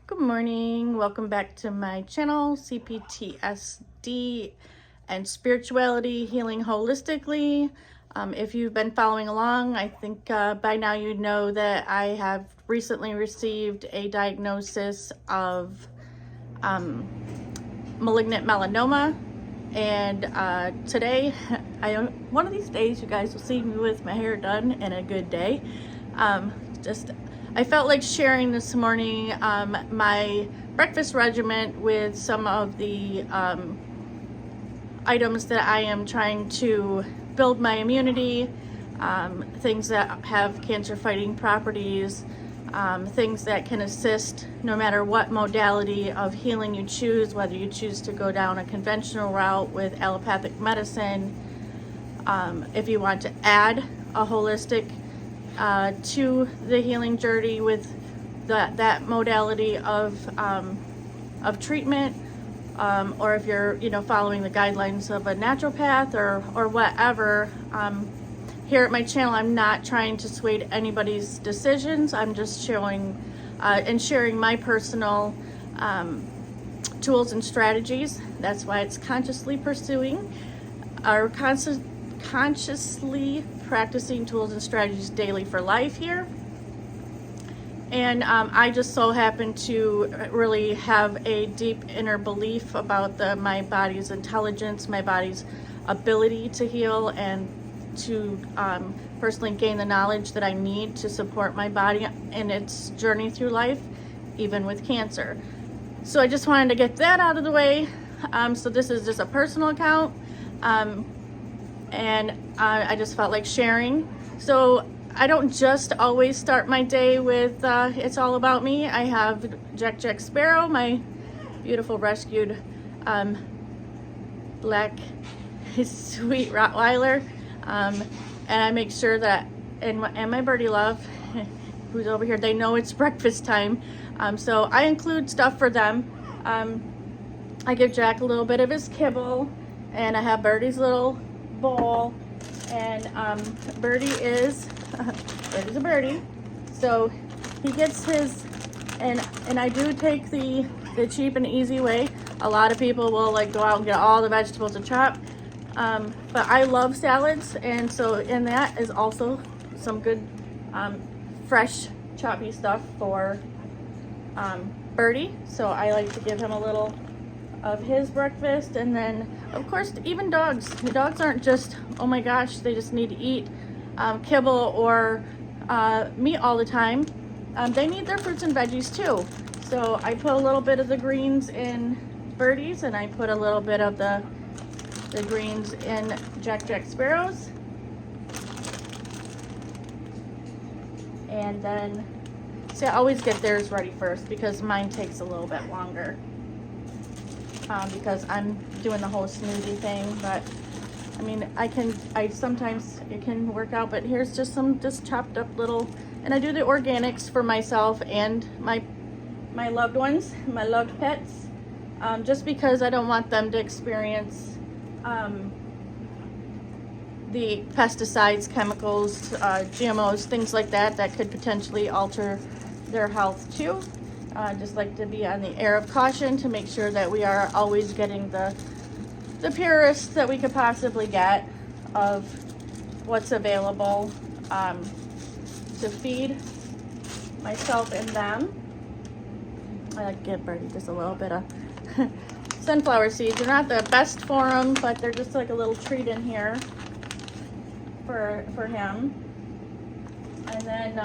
Good morning. Welcome back to my channel, CPTSD and Spirituality Healing Holistically. If you've been following along, I think by now you know that I have recently received a diagnosis of malignant melanoma. And today, one of these days, you guys will see me with my hair done and a good day. I felt like sharing this morning my breakfast regimen with some of the items that I am trying to build my immunity, things that have cancer fighting properties, things that can assist no matter what modality of healing you choose, whether you choose to go down a conventional route with allopathic medicine, if you want to add a holistic to the healing journey with that modality of treatment, or if you're following the guidelines of a naturopath or whatever. Here at my channel, I'm not trying to sway anybody's decisions. I'm just showing and sharing my personal tools and strategies. That's why it's consciously pursuing or consciously practicing tools and strategies daily for life here. And I just so happen to really have a deep inner belief about my body's intelligence, my body's ability to heal, and to personally gain the knowledge that I need to support my body in its journey through life, even with cancer. So I just wanted to get that out of the way. So this is just a personal account. And I just felt like sharing. So I don't just always start my day with it's all about me. I have Jack Sparrow, my beautiful rescued black sweet Rottweiler, and I make sure that and my birdie love, who's over here, they know it's breakfast time. So I include stuff for them. I give Jack a little bit of his kibble, and I have Birdie's little bowl, and Birdie is Birdie's a birdie, so he gets his, and I do take the cheap and easy way. A lot of people will like go out and get all the vegetables to chop, but I love salads, and so in that is also some good fresh choppy stuff for Birdie. So I like to give him a little of his breakfast. And then of course, even dogs aren't just, oh my gosh, they just need to eat kibble or meat all the time. They need their fruits and veggies too. So I put a little bit of the greens in Birdie's, and I put a little bit of the greens in Jack Sparrow's. And then, see, I always get theirs ready first because mine takes a little bit longer. Because I'm doing the whole smoothie thing, but I mean, sometimes it can work out, but here's just some chopped up little, and I do the organics for myself and my loved ones, my loved pets, just because I don't want them to experience the pesticides, chemicals, GMOs, things like that could potentially alter their health too. Just like to be on the air of caution to make sure that we are always getting the purest that we could possibly get of what's available to feed myself and them. I like to give Birdie just a little bit of sunflower seeds. They're not the best for him, but they're just like a little treat in here for him. And then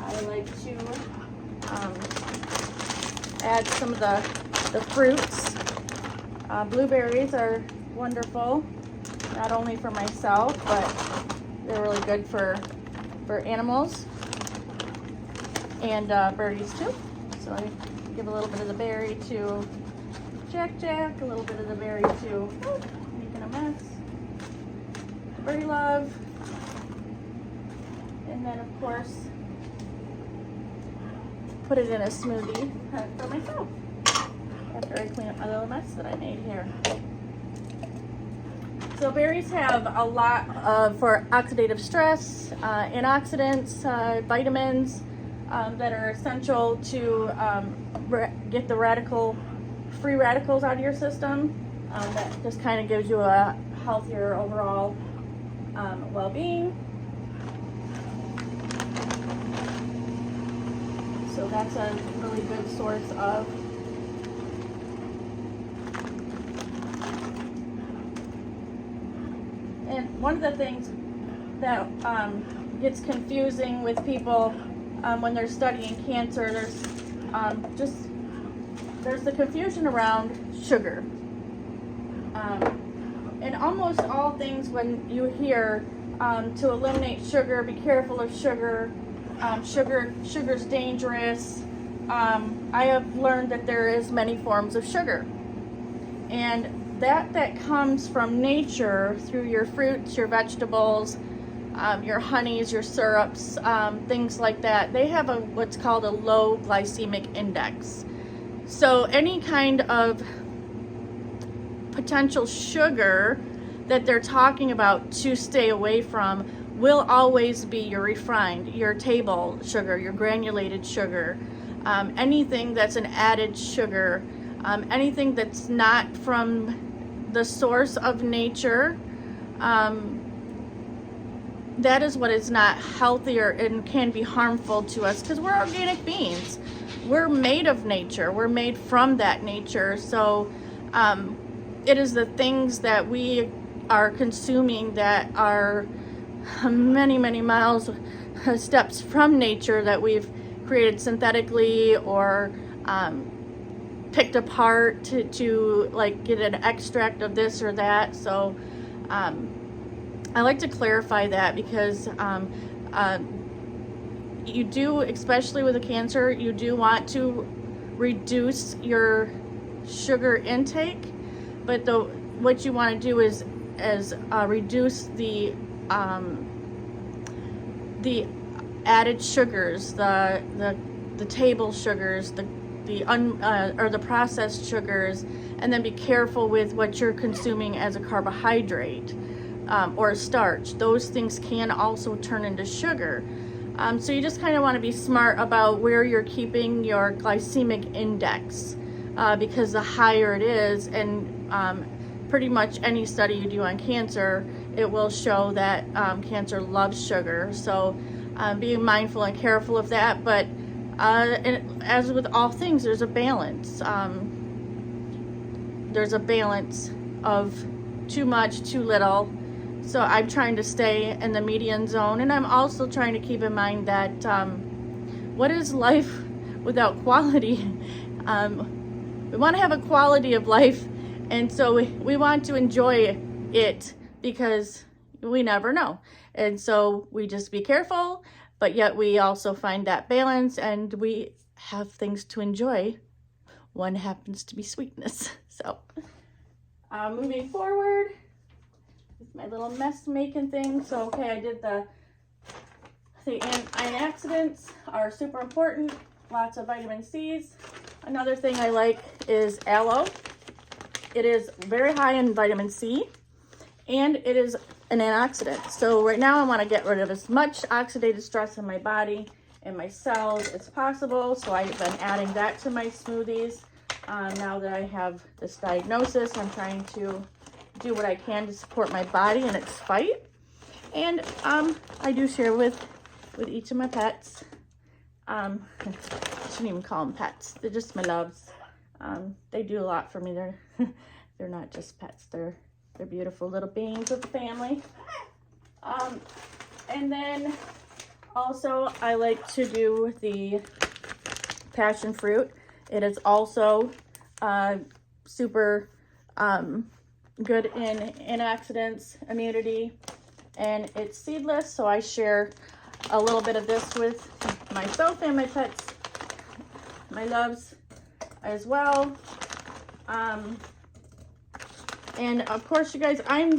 I like to add some of the fruits. Blueberries are wonderful, not only for myself, but they're really good for animals and birdies too. So I give a little bit of the berry to Jack, a little bit of the berry to, making a mess, Birdie love, and then of course put it in a smoothie for myself after I clean up my little mess that I made here. So berries have a lot for oxidative stress, antioxidants, vitamins, that are essential to get the free radicals out of your system. That just kind of gives you a healthier overall well-being. So that's a really good source of and one of the things that gets confusing with people when they're studying cancer, there's the confusion around sugar. And almost all things, when you hear to eliminate sugar, be careful of sugar, sugar's dangerous. I have learned that there is many forms of sugar, and that comes from nature through your fruits, your vegetables, your honeys, your syrups, things like that. They have what's called a low glycemic index. So any kind of potential sugar that they're talking about to stay away from will always be your refined, your table sugar, your granulated sugar, anything that's an added sugar, anything that's not from the source of nature. That is what is not healthy and can be harmful to us, because we're organic beings. We're made of nature. We're made from that nature. So it is the things that we are consuming that are many, many miles steps from nature that we've created synthetically or picked apart to like get an extract of this or that. So I like to clarify that because you do, especially with a cancer, you do want to reduce your sugar intake, but what you want to do is reduce the added sugars, the table sugars, the processed sugars, and then be careful with what you're consuming as a carbohydrate or a starch. Those things can also turn into sugar. So you just kind of want to be smart about where you're keeping your glycemic index, because the higher it is, and pretty much any study you do on cancer, it will show that cancer loves sugar. So being mindful and careful of that. But and as with all things, there's a balance. There's a balance of too much, too little. So I'm trying to stay in the median zone, and I'm also trying to keep in mind that what is life without quality? We want to have a quality of life, and so we want to enjoy it because we never know. And so we just be careful, but yet we also find that balance, and we have things to enjoy. One happens to be sweetness. So moving forward, my little mess making thing. So okay, I did the antioxidants are super important. Lots of vitamin C's. Another thing I like is aloe. It is very high in vitamin C, and it is an antioxidant. So right now I want to get rid of as much oxidative stress in my body and my cells as possible. So I've been adding that to my smoothies. Now that I have this diagnosis, I'm trying to do what I can to support my body in its fight. And I do share with each of my pets. I shouldn't even call them pets. They're just my loves. They do a lot for me. They're not just pets. They're beautiful little beings of the family. And then also I like to do the passion fruit. It is also super good in antioxidants, immunity, and it's seedless. So I share a little bit of this with myself and my pets, my loves as well. And of course, you guys, I'm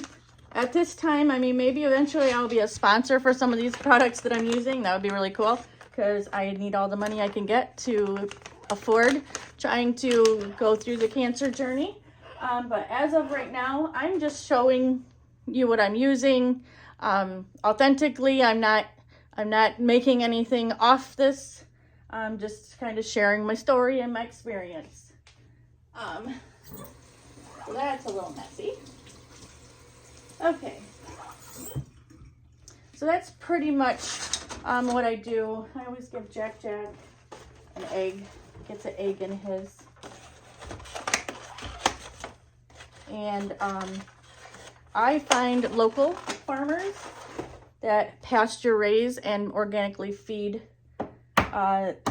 at this time, I mean, maybe eventually I'll be a sponsor for some of these products that I'm using. That would be really cool, because I need all the money I can get to afford trying to go through the cancer journey. But as of right now, I'm just showing you what I'm using authentically. I'm not making anything off this just kind of sharing my story and my experience. So that's a little messy. Okay. So that's pretty much what I do. I always give Jack an egg. Gets an egg in his. And I find local farmers that pasture raise and organically feed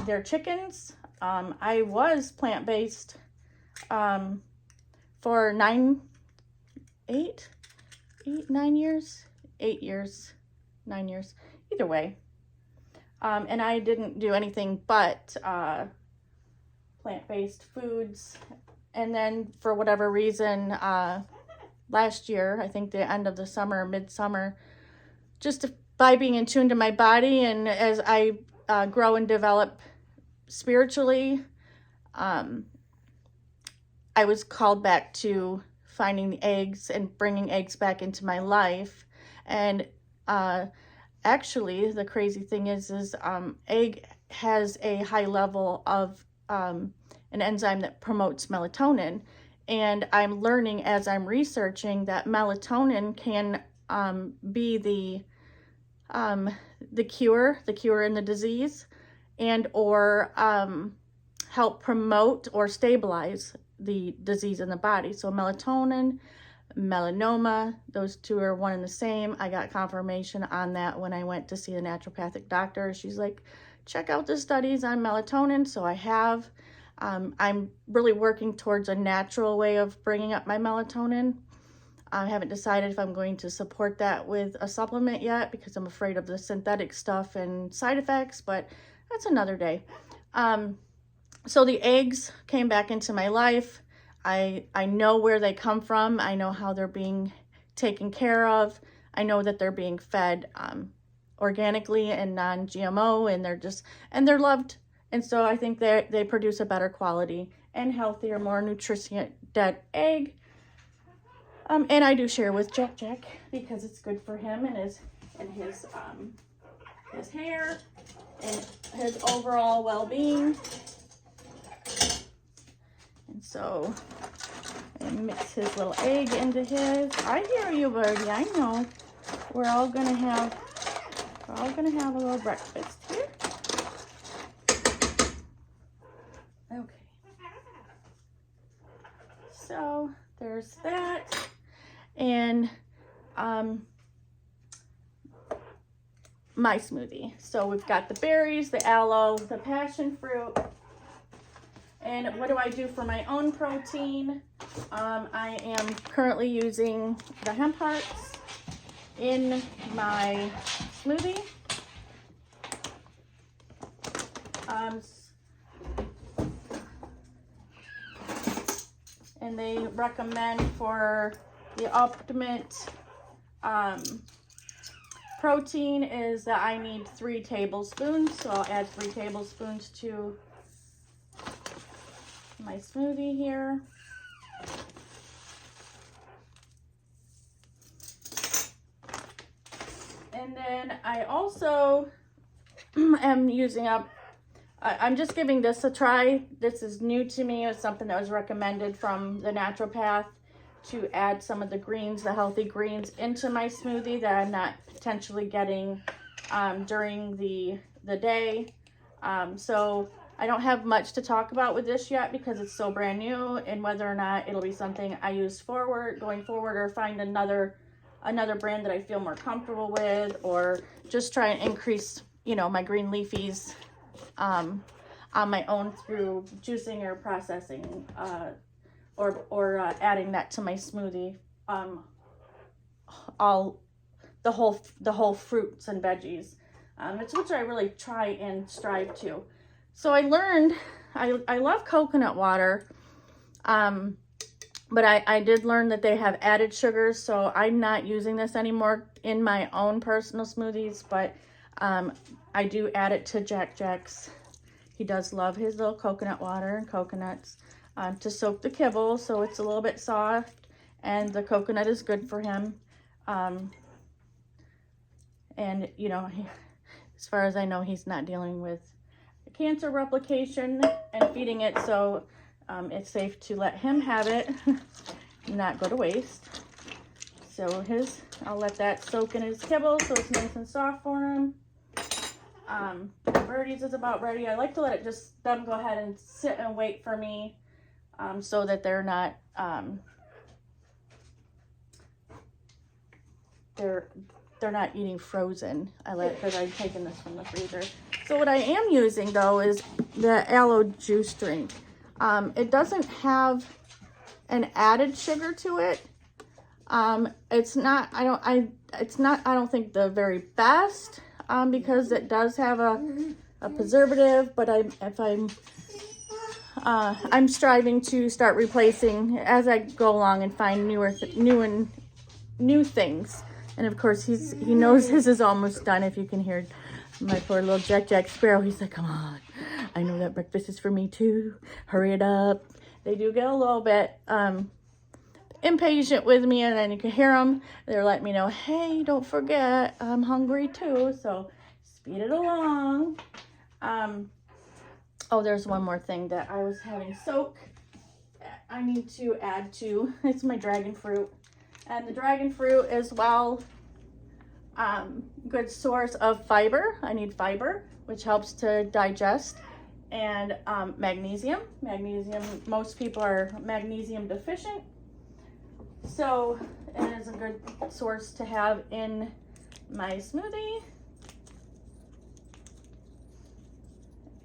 their chickens. I was plant-based for 9 years, either way. And I didn't do anything but plant-based foods. And then for whatever reason, last year, I think the end of the summer, midsummer, just by being in tune to my body and as I grow and develop spiritually, I was called back to finding the eggs and bringing eggs back into my life. And actually, the crazy thing is egg has a high level of an enzyme that promotes melatonin. And I'm learning as I'm researching that melatonin can be the cure in the disease, and or help promote or stabilize the disease in the body. So melatonin, melanoma, those two are one and the same. I got confirmation on that when I went to see a naturopathic doctor. She's like, check out the studies on melatonin. So I have. I'm really working towards a natural way of bringing up my melatonin. I haven't decided if I'm going to support that with a supplement yet because I'm afraid of the synthetic stuff and side effects, but that's another day. So the eggs came back into my life. I know where they come from. I know how they're being taken care of. I know that they're being fed organically and non-GMO, and they're loved. And so I think they produce a better quality and healthier, more nutritious egg. And I do share with Jack because it's good for him and his hair and his overall well-being. And so I mix his little egg into his. I hear you, birdie. I know. We're all gonna have a little breakfast here. Okay. So there's that. And my smoothie. So we've got the berries, the aloe, the passion fruit. And what do I do for my own protein? I am currently using the hemp hearts in my smoothie. And they recommend for the ultimate protein is that I need 3 tablespoons. So I'll add 3 tablespoons to my smoothie here. And then I also am using up, I'm just giving this a try. This is new to me. It's something that was recommended from the naturopath to add some of the greens, the healthy greens, into my smoothie that I'm not potentially getting during the day. So I don't have much to talk about with this yet because it's so brand new, and whether or not it'll be something I use going forward, or find another brand that I feel more comfortable with, or just try and increase, my green leafies on my own through juicing or processing, or adding that to my smoothie. All the whole fruits and veggies. It's which I really try and strive to. So I learned, I love coconut water, but I did learn that they have added sugars, so I'm not using this anymore in my own personal smoothies, but I do add it to Jack's. He does love his little coconut water and coconuts to soak the kibble, so it's a little bit soft, and the coconut is good for him. And, as far as I know, he's not dealing with cancer replication and feeding it, so it's safe to let him have it, not go to waste. So I'll let that soak in his kibble so it's nice and soft for him. Birdie's is about ready. I like to let them go ahead and sit and wait for me, so that they're not, they're not eating frozen. Because I'm taking this from the freezer. So what I am using though is the aloe juice drink. It doesn't have an added sugar to it. It's not, I don't think the very best, because it does have a preservative, but I'm striving to start replacing as I go along and find new things. And of course he knows his is almost done. If you can hear my poor little Jack Sparrow, he's like, come on, I know that breakfast is for me too. Hurry it up. They do get a little bit impatient with me, and then you can hear them. They're letting me know, hey, don't forget, I'm hungry too. So speed it along. Oh, there's one more thing that I was having soak. I need to add to. It's my dragon fruit, and the dragon fruit is good source of fiber. I need fiber, which helps to digest, and magnesium. Most people are magnesium deficient, so it is a good source to have in my smoothie.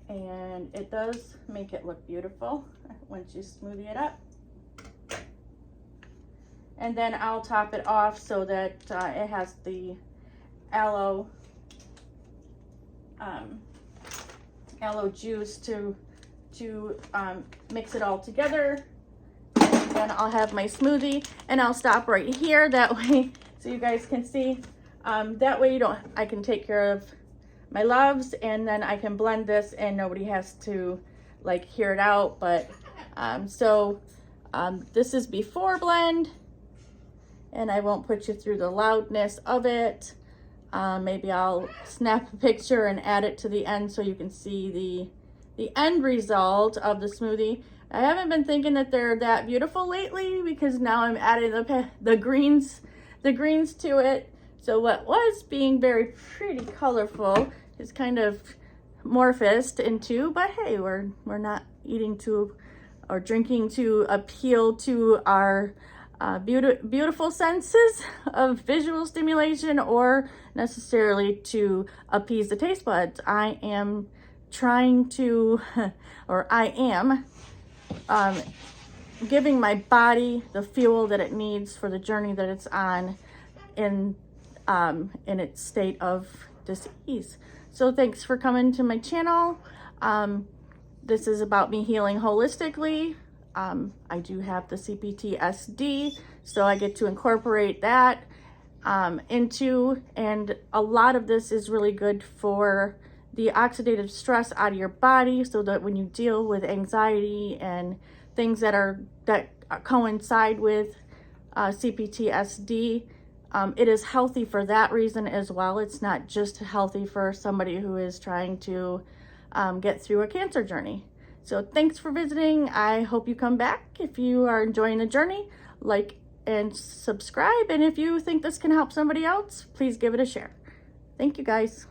And it does make it look beautiful once you smoothie it up. And then I'll top it off so that it has the aloe juice to mix it all together. And then I'll have my smoothie, and I'll stop right here that way so you guys can see. That way I can take care of my loves, and then I can blend this and nobody has to like hear it out. But this is before blend, and I won't put you through the loudness of it. Maybe I'll snap a picture and add it to the end so you can see the end result of the smoothie. I haven't been thinking that they're that beautiful lately, because now I'm adding the greens to it. So what was being very pretty colorful is kind of morphosed into, but hey, we're not eating to or drinking to appeal to our beautiful senses of visual stimulation, or necessarily to appease the taste buds. I am trying to, or I am giving my body the fuel that it needs for the journey that it's on in its state of dis-ease. So thanks for coming to my channel. This is about me healing holistically. I do have the CPTSD, so I get to incorporate that into, and a lot of this is really good for the oxidative stress out of your body, so that when you deal with anxiety and things that coincide with CPTSD, it is healthy for that reason as well. It's not just healthy for somebody who is trying to get through a cancer journey. So thanks for visiting. I hope you come back. If you are enjoying the journey, like and subscribe. And if you think this can help somebody else, please give it a share. Thank you guys.